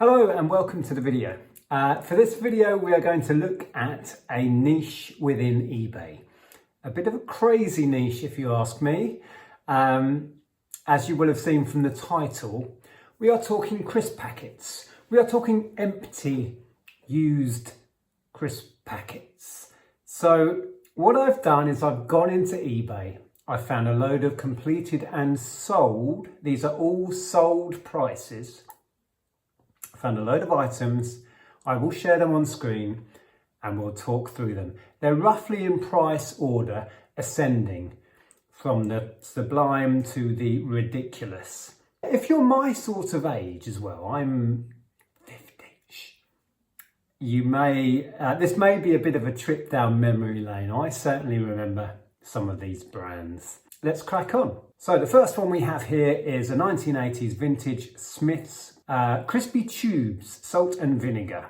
Hello and welcome to the video. For this video we are going to look at a niche within eBay. A bit of a crazy niche if you ask me. As you will have seen from the title, we are talking crisp packets. We are talking empty, used crisp packets. So what I've done is I've gone into eBay. I found a load of completed and sold. These are all sold prices. Found a load of items. I will share them on screen and we'll talk through them. They're roughly in price order, ascending from the sublime to the ridiculous. If you're my sort of age as well, I'm 50-ish, you may, this may be a bit of a trip down memory lane. I certainly remember some of these brands. Let's crack on. So the first one we have here is a 1980s vintage Smith's crispy tubes, salt and vinegar.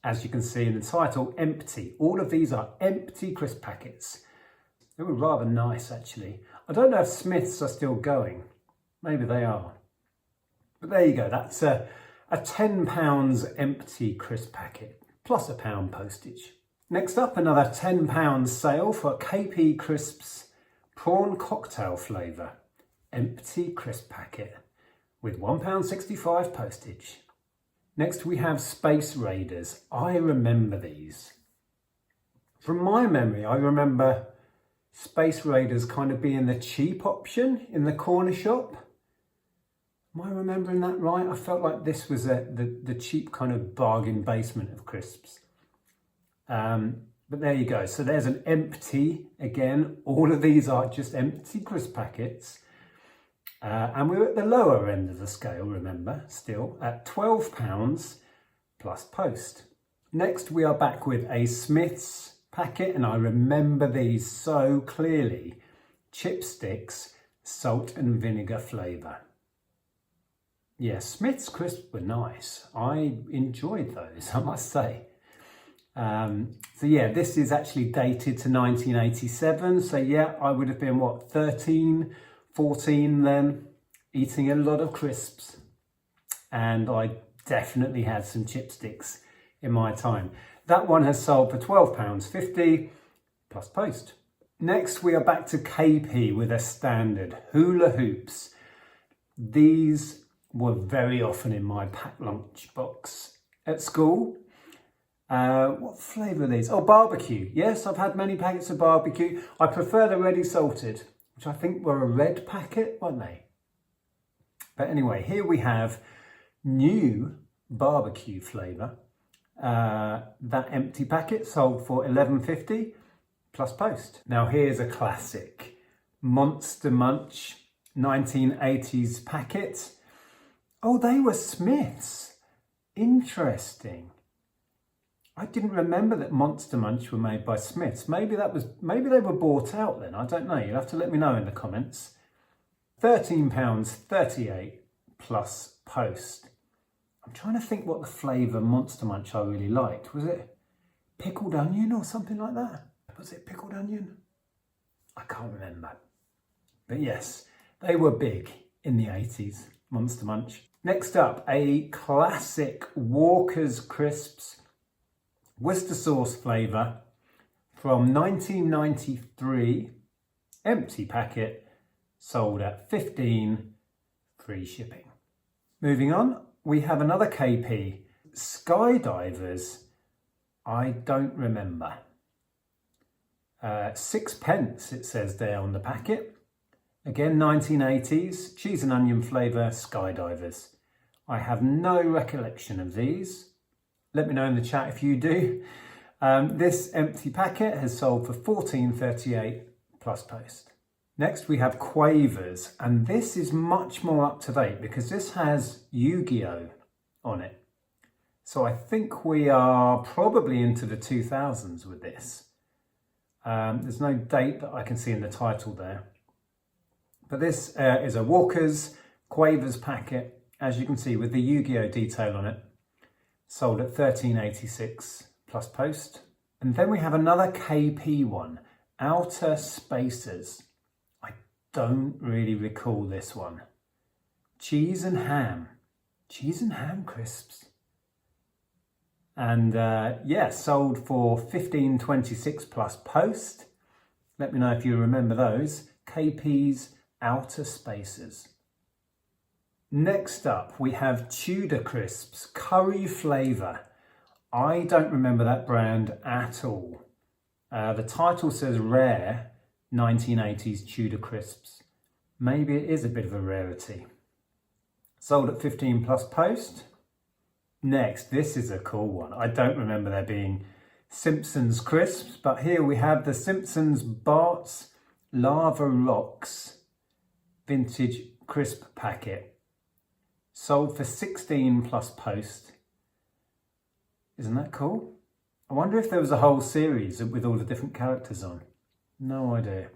As you can see in the title, empty. All of these are empty crisp packets. They were rather nice actually. I don't know if Smith's are still going. Maybe they are. But there you go. That's a £10 empty crisp packet plus £1 postage. Next up, another £10 sale for KP Crisps prawn cocktail flavour. Empty crisp packet with £1.65 postage. Next we have Space Raiders. I remember these. From my memory, I remember Space Raiders kind of being the cheap option in the corner shop. Am I remembering that right? I felt like this was the cheap kind of bargain basement of crisps. But there you go. So there's an empty, again, all of these are just empty crisp packets. And we're at the lower end of the scale, remember, still at £12 plus post. Next, we are back with a Smith's packet, and I remember these so clearly. Chipsticks, salt and vinegar flavour. Yeah, Smith's crisps were nice. I enjoyed those, I must say. So yeah, this is actually dated to 1987. So yeah, I would have been, what, 13, 14 then, eating a lot of crisps. And I definitely had some chipsticks in my time. That one has sold for £12.50 plus post. Next, we are back to KP with a standard hula hoops. These were very often in my packed lunch box at school. What flavour are these? Oh, barbecue. Yes, I've had many packets of barbecue. I prefer the ready salted, which I think were a red packet, weren't they? But anyway, here we have new barbecue flavour. That empty packet sold for £11.50 plus post. Now here's a classic. Monster Munch 1980s packet. Oh, they were Smith's. Interesting. I didn't remember that Monster Munch were made by Smith's. Maybe they were bought out then. I don't know. You'll have to let me know in the comments. £13.38 plus post. I'm trying to think what the flavour Monster Munch I really liked. Was it pickled onion or something like that? Was it pickled onion? I can't remember. But yes, they were big in the 80s, Monster Munch. Next up, a classic Walker's Crisps Worcester sauce flavour from 1993, empty packet, sold at £15, free shipping. Moving on, we have another KP, Skydivers. I don't remember. 6p it says there on the packet. Again, 1980s, cheese and onion flavour, Skydivers. I have no recollection of these. Let me know in the chat if you do. This empty packet has sold for £14.38 plus post. Next we have Quavers, and this is much more up to date because this has Yu-Gi-Oh on it. So I think we are probably into the 2000s with this. There's no date that I can see in the title there. But this is a Walker's Quavers packet, as you can see, with the Yu-Gi-Oh detail on it. Sold at £13.86 plus post. And then we have another KP one, Outer Spacers. I don't really recall this one. Cheese and ham. Cheese and ham crisps. And yeah, sold for $15.26 plus post. Let me know if you remember those. KP's Outer Spaces. Next up, we have Tudor Crisps, curry flavour. I don't remember that brand at all. The title says rare 1980s Tudor Crisps. Maybe it is a bit of a rarity. Sold at 15 plus post. Next, this is a cool one. I don't remember there being Simpsons crisps, but here we have the Simpsons Bart's Lava Rocks vintage crisp packet. Sold for 16 plus post. Isn't that cool? I wonder if there was a whole series with all the different characters on. No idea.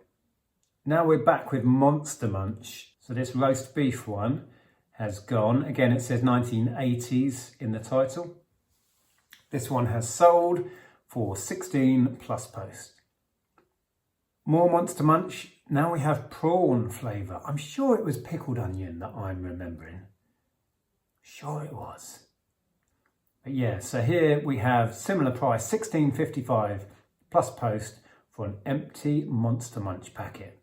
Now we're back with Monster Munch. So this roast beef one has gone. Again, it says 1980s in the title. This one has sold for 16 plus post. More Monster Munch. Now we have prawn flavour. I'm sure it was pickled onion that I'm remembering. Sure it was. But yeah, so here we have similar price, $16.55 plus post for an empty Monster Munch packet.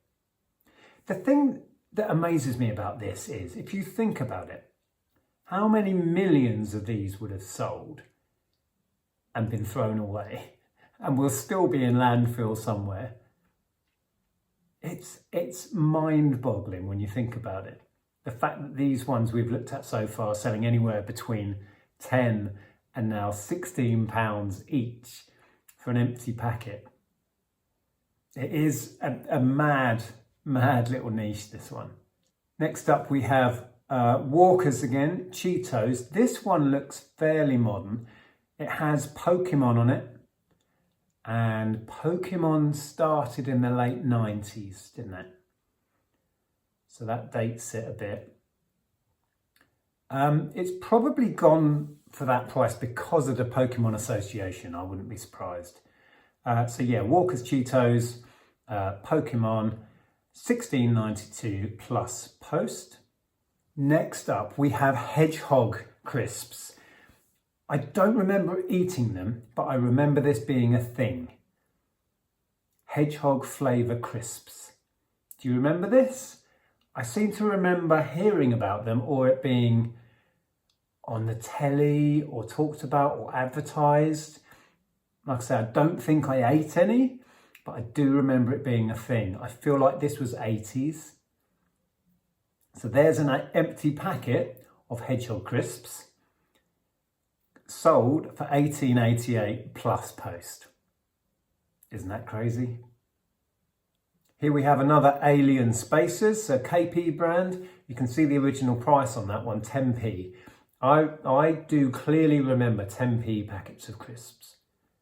The thing that amazes me about this is, if you think about it, how many millions of these would have sold and been thrown away and will still be in landfill somewhere? It's mind-boggling when you think about it. The fact that these ones we've looked at so far are selling anywhere between 10 and now £16 each for an empty packet. It is a mad little niche, this one. Next up we have Walker's again, Cheetos. This one looks fairly modern. It has Pokemon on it. And Pokemon started in the late 90s, didn't it? So that dates it a bit. It's probably gone for that price because of the Pokemon association. I wouldn't be surprised. So yeah, Walker's Cheetos, Pokemon, $16.92 plus post. Next up, we have Hedgehog crisps. I don't remember eating them, but I remember this being a thing. Hedgehog flavour crisps. Do you remember this? I seem to remember hearing about them or it being on the telly or talked about or advertised. Like I said, I don't think I ate any, but I do remember it being a thing. I feel like this was 80s. So there's an empty packet of Hedgehog crisps. Sold for $18.88 plus post. Isn't that crazy? Here we have another Alien Spaces, so KP brand. You can see the original price on that one, 10p. I do clearly remember 10p packets of crisps.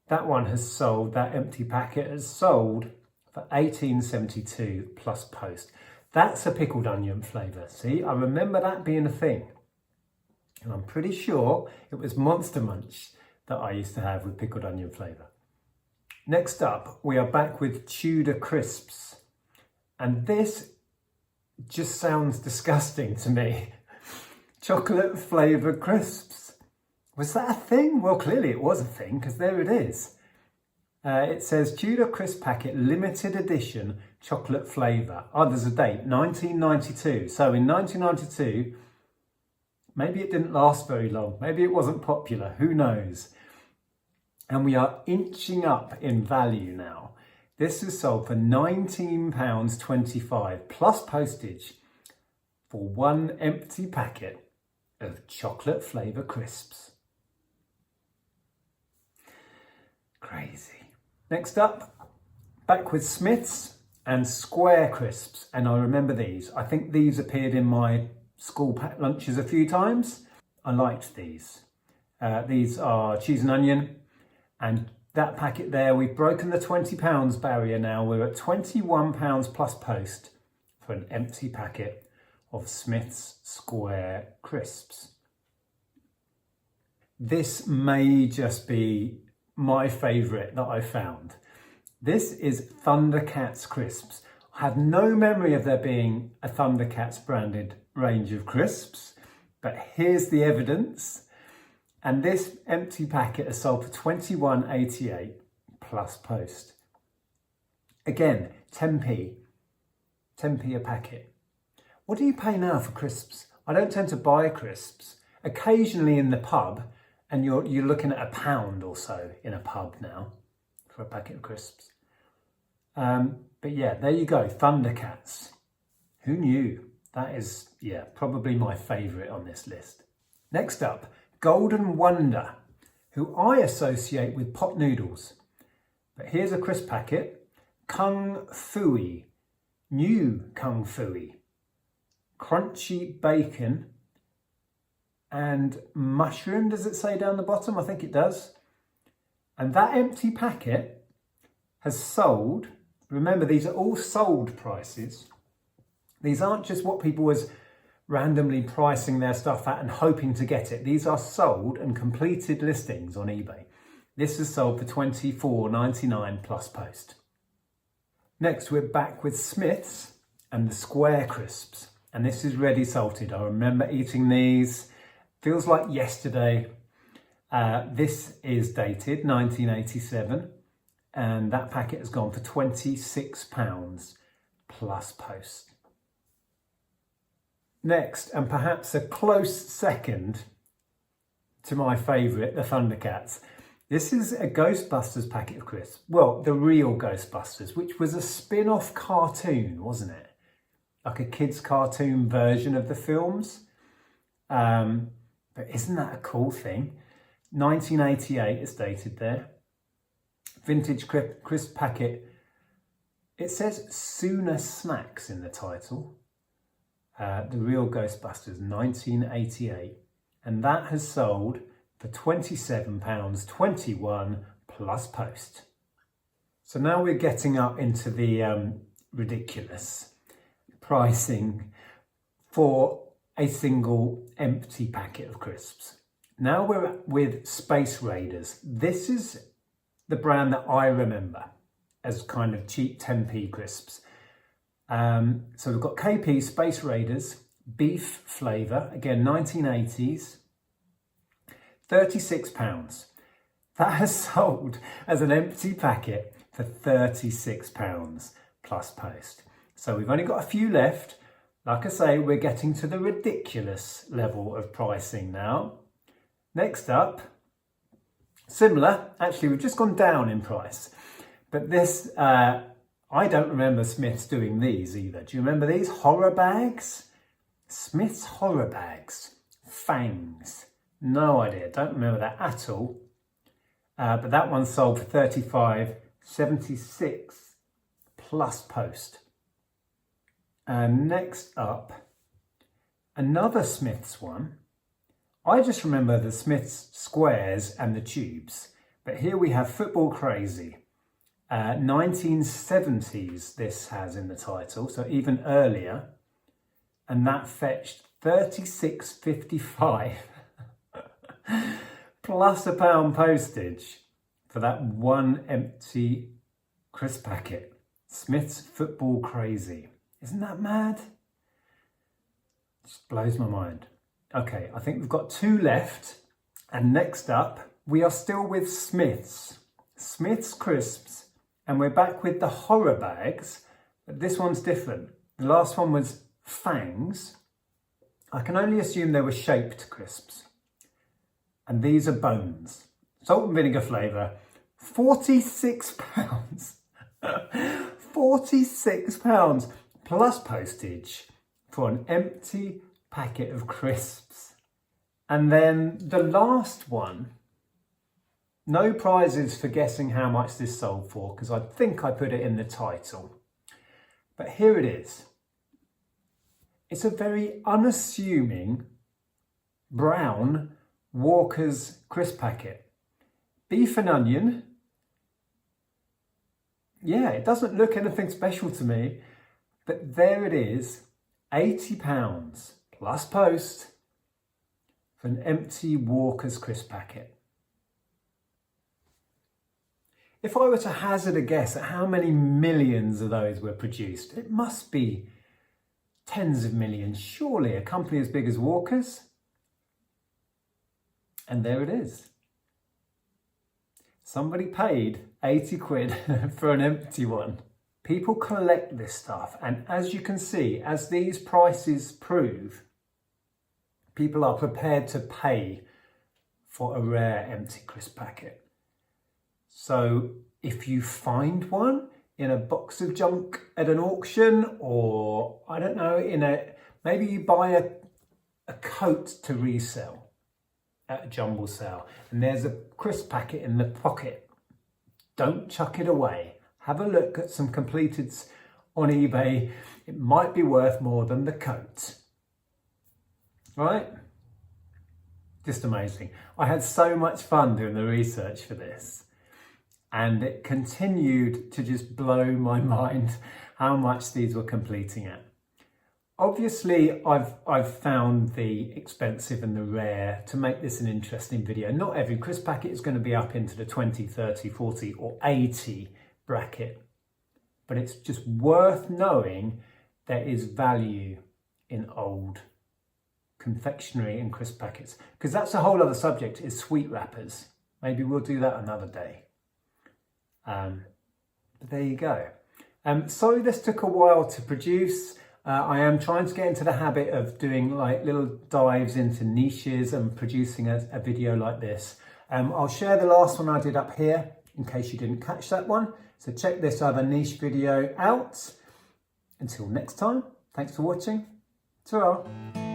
That one has sold, that empty packet has sold for $18.72 plus post. That's a pickled onion flavour. See, I remember that being a thing. And I'm pretty sure it was Monster Munch that I used to have with pickled onion flavour. Next up, we are back with Tudor Crisps. And this just sounds disgusting to me. Chocolate flavoured crisps. Was that a thing? Well, clearly it was a thing because there it is. It says Tudor Crisp Packet Limited Edition Chocolate Flavour. Oh, there's a date, 1992. So in 1992, maybe it didn't last very long. Maybe it wasn't popular. Who knows? And we are inching up in value now. This is sold for £19.25 plus postage for one empty packet of chocolate flavour crisps. Crazy. Next up, back with Smith's and Square Crisps. And I remember these. I think these appeared in my school packed lunches a few times. I liked these. These are cheese and onion, and that packet there, we've broken the £20 barrier now. We're at £21 plus post for an empty packet of Smith's Square Crisps. This may just be my favourite that I found. This is Thundercats Crisps. I have no memory of there being a Thundercats branded range of crisps, but here's the evidence. And this empty packet is sold for £21.88 plus post. Again, 10p. 10p a packet. What do you pay now for crisps? I don't tend to buy crisps. Occasionally in the pub, and you're looking at £1 or so in a pub now for a packet of crisps. But yeah, there you go, Thundercats. Who knew? That is, yeah, probably my favourite on this list. Next up, Golden Wonder, who I associate with pot noodles. But here's a crisp packet, Kung Fui, new Kung Fui, crunchy bacon and mushroom, does it say down the bottom? I think it does. And that empty packet has sold, remember these are all sold prices. These aren't just what people was randomly pricing their stuff at and hoping to get it. These are sold and completed listings on eBay. This is sold for $24.99 plus post. Next, we're back with Smith's and the square crisps. And this is ready salted. I remember eating these. Feels like yesterday. This is dated 1987. And that packet has gone for £26 plus post. Next, and perhaps a close second to my favourite, the Thundercats. This is a Ghostbusters packet of crisps. Well, the real Ghostbusters, which was a spin-off cartoon, wasn't it? Like a kid's cartoon version of the films. But isn't that a cool thing? 1988 is dated there. Vintage crisp packet. It says Sooner Snacks in the title. The real Ghostbusters, 1988. And that has sold for £27.21 plus post. So now we're getting up into the ridiculous pricing for a single empty packet of crisps. Now we're with Space Raiders. This is the brand that I remember as kind of cheap 10p crisps. So we've got KP Space Raiders, beef flavour, again 1980s, £36. That has sold as an empty packet for £36 plus post. So we've only got a few left. Like I say, we're getting to the ridiculous level of pricing now. Next up, similar, actually we've just gone down in price, but this, I don't remember Smith's doing these either. Do you remember these? Horror bags? Smith's horror bags. Fangs. No idea. Don't remember that at all. But that one sold for $35.76 plus post. And next up, another Smith's one. I just remember the Smith's squares and the tubes. But here we have Football Crazy. 1970s this has in the title, so even earlier, and that fetched $36.55 plus £1 postage for that one empty crisp packet. Smith's Football Crazy. Isn't that mad? Just blows my mind. Okay, I think we've got two left, and next up we are still with Smith's crisps. And we're back with the horror bags, but this one's different. The last one was fangs. I can only assume they were shaped crisps. And these are bones. Salt and vinegar flavour, £46. £46 plus postage for an empty packet of crisps. And then the last one, no prizes for guessing how much this sold for, because I think I put it in the title. But here it is. It's a very unassuming brown Walker's crisp packet. Beef and onion. Yeah, it doesn't look anything special to me, but there it is. £80 plus post for an empty Walker's crisp packet. If I were to hazard a guess at how many millions of those were produced, it must be tens of millions. Surely a company as big as Walker's? And there it is. Somebody paid 80 quid for an empty one. People collect this stuff, and as you can see, as these prices prove, people are prepared to pay for a rare empty crisp packet. So if you find one in a box of junk at an auction, or I don't know, maybe you buy a coat to resell at a jumble sale and there's a crisp packet in the pocket, don't chuck it away. Have a look at some completeds on eBay. It might be worth more than the coat. Right? Just amazing. I had so much fun doing the research for this, and it continued to just blow my mind how much these were completing at. Obviously, I've found the expensive and the rare to make this an interesting video. Not every crisp packet is going to be up into the 20, 30, 40 or 80 bracket, but it's just worth knowing there is value in old confectionery and crisp packets, because that's a whole other subject, is sweet wrappers. Maybe we'll do that another day. But there you go. Sorry this took a while to produce. I am trying to get into the habit of doing like little dives into niches and producing a video like this. I'll share the last one I did up here in case you didn't catch that one. So check this other niche video out. Until next time, thanks for watching. Ta-ra.